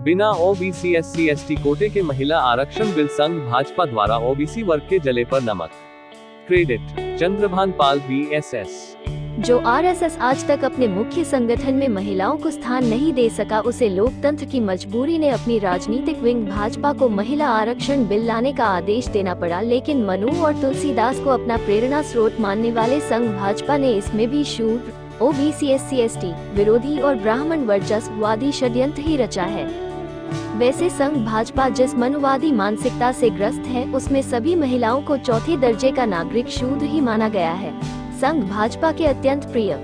बिना OBC SC ST कोटे के महिला आरक्षण बिल, संघ भाजपा द्वारा ओबीसी वर्ग के जले पर नमक। क्रेडिट चंद्रभान पाल BSS। जो आरएसएस आज तक अपने मुख्य संगठन में महिलाओं को स्थान नहीं दे सका, उसे लोकतंत्र की मजबूरी ने अपनी राजनीतिक विंग भाजपा को महिला आरक्षण बिल लाने का आदेश देना पड़ा। लेकिन मनु और तुलसीदास को अपना प्रेरणा स्रोत मानने वाले संघ भाजपा ने इसमें भी शूद्र, ओबीसी एससी एसटी विरोधी और ब्राह्मण वर्चस्ववादी षड्यंत्र ही रचा है। वैसे संघ भाजपा जिस मनुवादी मानसिकता से ग्रस्त है, उसमें सभी महिलाओं को चौथे दर्जे का नागरिक शूद्र ही माना गया है। संघ भाजपा के अत्यंत प्रिय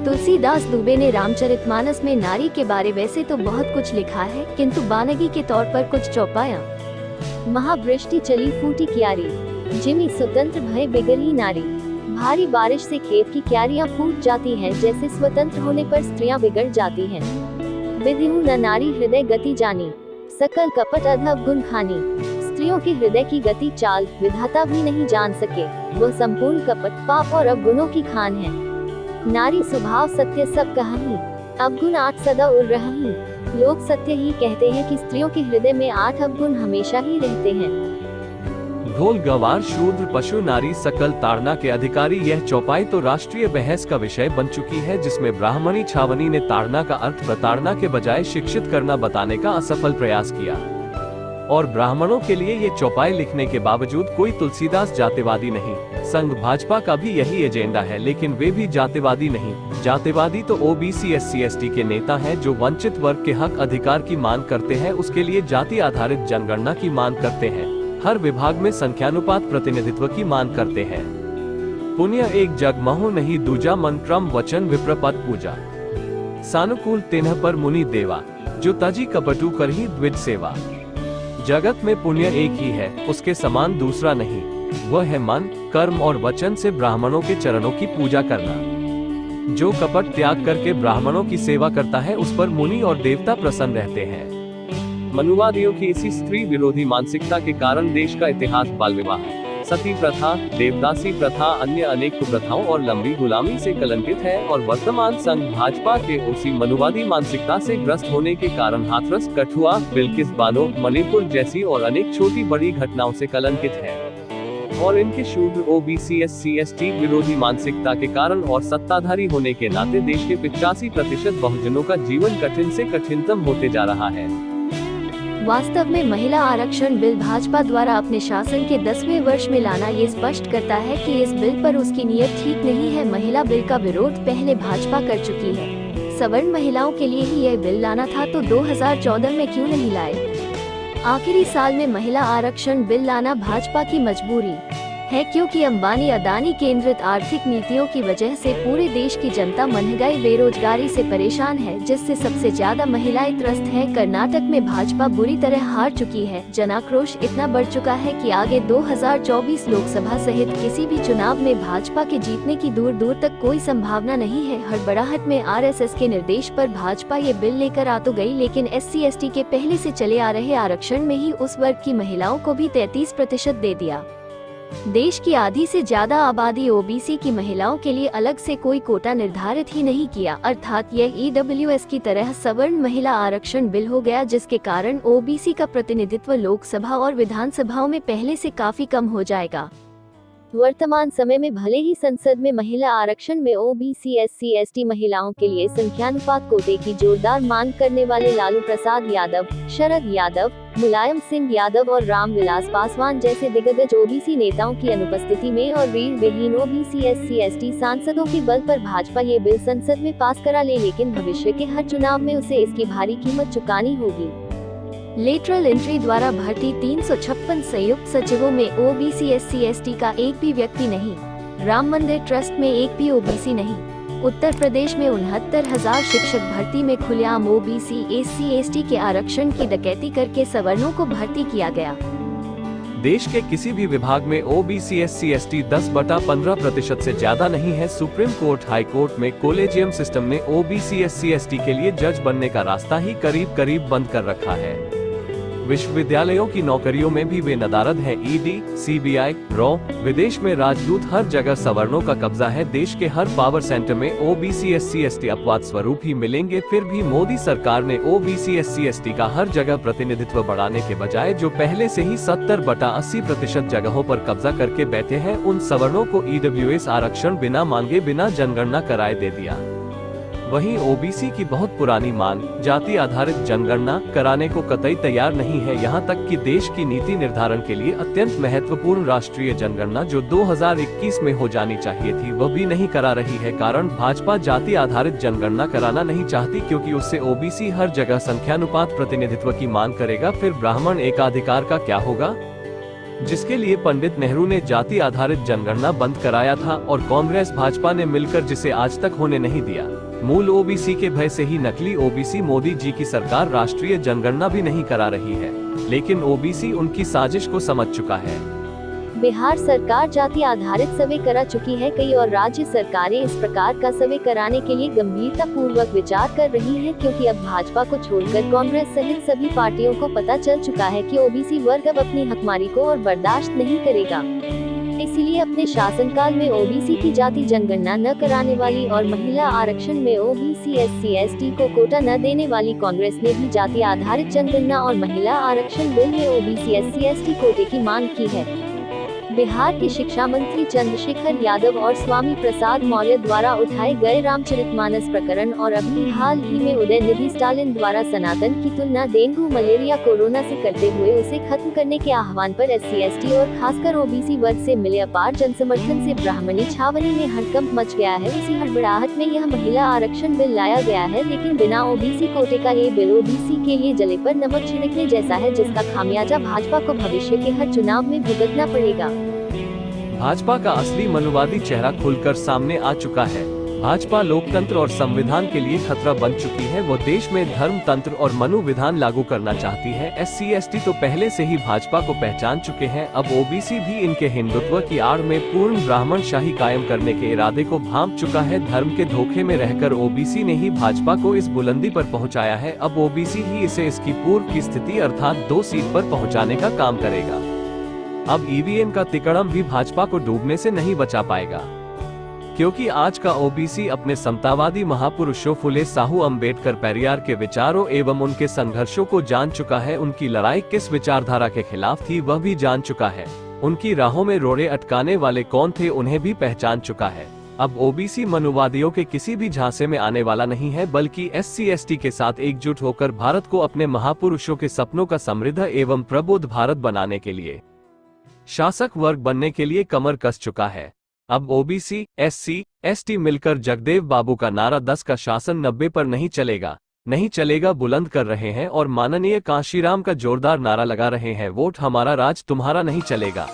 तुलसीदास दुबे ने रामचरितमानस में नारी के बारे वैसे तो बहुत कुछ लिखा है, किंतु बानगी के तौर पर कुछ चौपाया। महावृष्टि चली फूटी क्यारी, जिमी स्वतंत्र भय बिगड़ी नारी। भारी बारिश से खेत की क्यारियां फूट जाती हैं, जैसे स्वतंत्र होने पर स्त्रियां बिगड़ जाती हैं। विधिहु न नारी हृदय गति जानी, सकल कपट अधव गुण खानी। स्त्रियों के हृदय की गति चाल विधाता भी नहीं जान सके, वह संपूर्ण कपट, पाप और अवगुणों की खान है। नारी स्वभाव सत्य सब कहानी, अवगुण 8 सदा उड़ रही। लोग सत्य ही कहते हैं कि स्त्रियों के हृदय में 8 अवगुण हमेशा ही रहते हैं। ढोल गवार शूद्र पशु नारी सकल ताड़ना के अधिकारी, यह चौपाई तो राष्ट्रीय बहस का विषय बन चुकी है, जिसमें ब्राह्मणी छावनी ने ताड़ना का अर्थ प्रताड़ना के बजाय शिक्षित करना बताने का असफल प्रयास किया। और ब्राह्मणों के लिए ये चौपाई लिखने के बावजूद कोई तुलसीदास जातिवादी नहीं। संघ भाजपा का भी यही एजेंडा है, लेकिन वे भी जातिवादी नहीं। जातिवादी तो ओबीसी एससी एसटी के नेता हैं, जो वंचित वर्ग के हक अधिकार की मांग करते हैं, उसके लिए जाति आधारित जनगणना की मांग करते हैं, हर विभाग में संख्यानुपात प्रतिनिधित्व की मांग करते हैं। पुण्य एक जग महु नहीं, दूजा मन क्रम वचन विप्रपद पूजा। सानुकूल तिन्ह पर मुनि देवा, जो तजी कपटू करही द्विज सेवा। जगत में पुण्य एक ही है, उसके समान दूसरा नहीं। वह है मन, कर्म और वचन से ब्राह्मणों के चरणों की पूजा करना। जो कपट त्याग करके ब्राह्मणों की सेवा करता है, उस पर मुनि और देवता प्रसन्न रहते हैं। मनुवादियों की इसी स्त्री विरोधी मानसिकता के कारण देश का इतिहास बाल विवाह, सती प्रथा, देवदासी प्रथा, अन्य अनेक कुप्रथाओं और लंबी गुलामी से कलंकित है। और वर्तमान संघ भाजपा के उसी मनुवादी मानसिकता से ग्रस्त होने के कारण हाथरस, कठुआ, बिल्किस बानो, मणिपुर जैसी और अनेक छोटी बड़ी घटनाओं से कलंकित है। और इनके शूद्र, ओबीसी एससी एसटी विरोधी मानसिकता के कारण और सत्ताधारी होने के नाते देश के 85% बहुजनों का जीवन कठिन से कठिनतम होते जा रहा है। वास्तव में महिला आरक्षण बिल भाजपा द्वारा अपने शासन के 10वें वर्ष में लाना ये स्पष्ट करता है कि इस बिल पर उसकी नीयत ठीक नहीं है। महिला बिल का विरोध पहले भाजपा कर चुकी है। सवर्ण महिलाओं के लिए ही यह बिल लाना था, तो 2014 में क्यों नहीं लाए? आखिरी साल में महिला आरक्षण बिल लाना भाजपा की मजबूरी है, क्योंकि अंबानी अदानी केंद्रित आर्थिक नीतियों की वजह से पूरे देश की जनता महंगाई, बेरोजगारी से परेशान है, जिससे सबसे ज्यादा महिलाएं त्रस्त हैं। कर्नाटक में भाजपा बुरी तरह हार चुकी है। जनाक्रोश इतना बढ़ चुका है कि आगे 2024 लोकसभा सहित किसी भी चुनाव में भाजपा के जीतने की दूर दूर तक कोई संभावना नहीं है। हड़बड़ाहट में आरएसएस के निर्देश पर भाजपा ये बिल लेकर आ तो गई, लेकिन एससी एसटी के पहले से चले आ रहे आरक्षण में ही उस वर्ग की महिलाओं को भी 33% दे दिया। देश की आधी से ज्यादा आबादी ओबीसी की महिलाओं के लिए अलग से कोई कोटा निर्धारित ही नहीं किया, अर्थात यह ईडब्ल्यूएस की तरह सवर्ण महिला आरक्षण बिल हो गया, जिसके कारण ओबीसी का प्रतिनिधित्व लोकसभा और विधानसभाओं में पहले से काफी कम हो जाएगा। वर्तमान समय में भले ही संसद में महिला आरक्षण में ओबीसी एससी एसटी महिलाओं के लिए संख्यानुपात कोटे की जोरदार मांग करने वाले लालू प्रसाद यादव, शरद यादव, मुलायम सिंह यादव और रामविलास पासवान जैसे दिग्गज ओबीसी नेताओं की अनुपस्थिति में और रीढ़ विहीन ओबीसी एससी एसटी सांसदों के बल पर भाजपा ये बिल संसद में पास करा ले, लेकिन भविष्य के हर चुनाव में उसे इसकी भारी कीमत चुकानी होगी। लेटरल एंट्री द्वारा भर्ती 356 संयुक्त सचिवों में ओबीसी एससी एसटी का एक भी व्यक्ति नहीं। राम मंदिर ट्रस्ट में एक भी ओबीसी नहीं। उत्तर प्रदेश में 69,000 शिक्षक भर्ती में खुलेआम ओबीसी एससी एसटी के आरक्षण की डकैती करके सवर्णों को भर्ती किया गया। देश के किसी भी विभाग में ओबीसी एससी एसटी 10/15% से ज्यादा नहीं है। सुप्रीम कोर्ट, हाई कोर्ट में कोलेजियम सिस्टम ने ओबीसी एससी एसटी के लिए जज बनने का रास्ता ही करीब करीब बंद कर रखा है। विश्वविद्यालयों की नौकरियों में भी वे नदारद हैं। ईडी, सीबीआई, रॉ, विदेश में राजदूत, हर जगह सवर्णों का कब्जा है। देश के हर पावर सेंटर में ओबीसी SC ST अपवाद स्वरूप ही मिलेंगे। फिर भी मोदी सरकार ने ओबीसी SC ST का हर जगह प्रतिनिधित्व बढ़ाने के बजाय जो पहले से ही 70/80% जगहों पर कब्जा करके बैठे हैं, उन सवर्णों को EWS आरक्षण बिना मांगे, बिना जनगणना कराए दे दिया। वहीं ओबीसी की बहुत पुरानी मांग जाति आधारित जनगणना कराने को कतई तैयार नहीं है। यहां तक कि देश की नीति निर्धारण के लिए अत्यंत महत्वपूर्ण राष्ट्रीय जनगणना जो 2021 में हो जानी चाहिए थी, वह भी नहीं करा रही है। कारण भाजपा जाति आधारित जनगणना कराना नहीं चाहती, क्योंकि उससे ओबीसी हर जगह संख्यानुपात प्रतिनिधित्व की मांग करेगा। फिर ब्राह्मण एकाधिकार का क्या होगा, जिसके लिए पंडित नेहरू ने जाति आधारित जनगणना बंद कराया था और कांग्रेस भाजपा ने मिलकर जिसे आज तक होने नहीं दिया। मूल ओबीसी के भय से ही नकली ओबीसी मोदी जी की सरकार राष्ट्रीय जनगणना भी नहीं करा रही है, लेकिन ओबीसी उनकी साजिश को समझ चुका है। बिहार सरकार जाति आधारित सर्वे करा चुकी है। कई और राज्य सरकारें इस प्रकार का सर्वे कराने के लिए गंभीरता पूर्वक विचार कर रही हैं, क्योंकि अब भाजपा को छोड़कर कांग्रेस सहित सभी पार्टियों को पता चल चुका है कि ओबीसी वर्ग अब अपनी हकमारी को और बर्दाश्त नहीं करेगा। इसीलिए अपने शासनकाल में ओबीसी की जाति जनगणना न कराने वाली और महिला आरक्षण में ओबीसी SC ST को कोटा न देने वाली कांग्रेस ने भी जाति आधारित जनगणना और महिला आरक्षण बिल में ओबीसी SC ST कोटे की मांग की है। बिहार के शिक्षा मंत्री चंद्रशेखर यादव और स्वामी प्रसाद मौर्य द्वारा उठाए गए रामचरितमानस प्रकरण और अभी हाल ही में उदयनिधि स्टालिन द्वारा सनातन की तुलना डेंगू, मलेरिया, कोरोना से करते हुए उसे खत्म करने के आह्वान पर SC ST और खासकर ओबीसी वर्ग से मिले अपार जनसमर्थन से ब्राह्मणी छावनी में हड़कंप मच गया है। उसी हड़बड़ाहट में यह महिला आरक्षण बिल लाया गया है, लेकिन बिना ओबीसी कोटे का ये बिल ओबीसी के लिए जले पर नमक छिड़कने जैसा है, जिसका खामियाजा भाजपा को भविष्य के हर चुनाव में भुगतना पड़ेगा। भाजपा का असली मनुवादी चेहरा खुलकर सामने आ चुका है। भाजपा लोकतंत्र और संविधान के लिए खतरा बन चुकी है। वो देश में धर्म तंत्र और मनु विधान लागू करना चाहती है। SC ST तो पहले से ही भाजपा को पहचान चुके हैं। अब ओबीसी भी इनके हिंदुत्व की आड़ में पूर्ण ब्राह्मण शाही कायम करने के इरादे को भांप चुका है। धर्म के धोखे में रहकर ओबीसी ने ही भाजपा को इस बुलंदी पर पहुँचाया है। अब ओबीसी ही इसे इसकी पूर्व की स्थिति अर्थात 2 सीट पर पहुँचाने का काम करेगा। अब EVM का तिकड़म भी भाजपा को डूबने से नहीं बचा पाएगा, क्योंकि आज का ओबीसी अपने समतावादी महापुरुषों फुले साहू अम्बेडकर पेरियार के विचारों एवं उनके संघर्षों को जान चुका है। उनकी लड़ाई किस विचारधारा के खिलाफ थी वह भी जान चुका है। उनकी राहों में रोड़े अटकाने वाले कौन थे उन्हें भी पहचान चुका है। अब ओबीसी मनुवादियों के किसी भी झांसे में आने वाला नहीं है, बल्कि SC ST के साथ एकजुट होकर भारत को अपने महापुरुषों के सपनों का समृद्ध एवं प्रबुद्ध भारत बनाने के लिए, शासक वर्ग बनने के लिए कमर कस चुका है। अब ओबीसी SC ST मिलकर जगदेव बाबू का नारा 10 का शासन 90 पर नहीं चलेगा बुलंद कर रहे हैं और माननीय कांशीराम का जोरदार नारा लगा रहे हैं, वोट हमारा राज तुम्हारा नहीं चलेगा।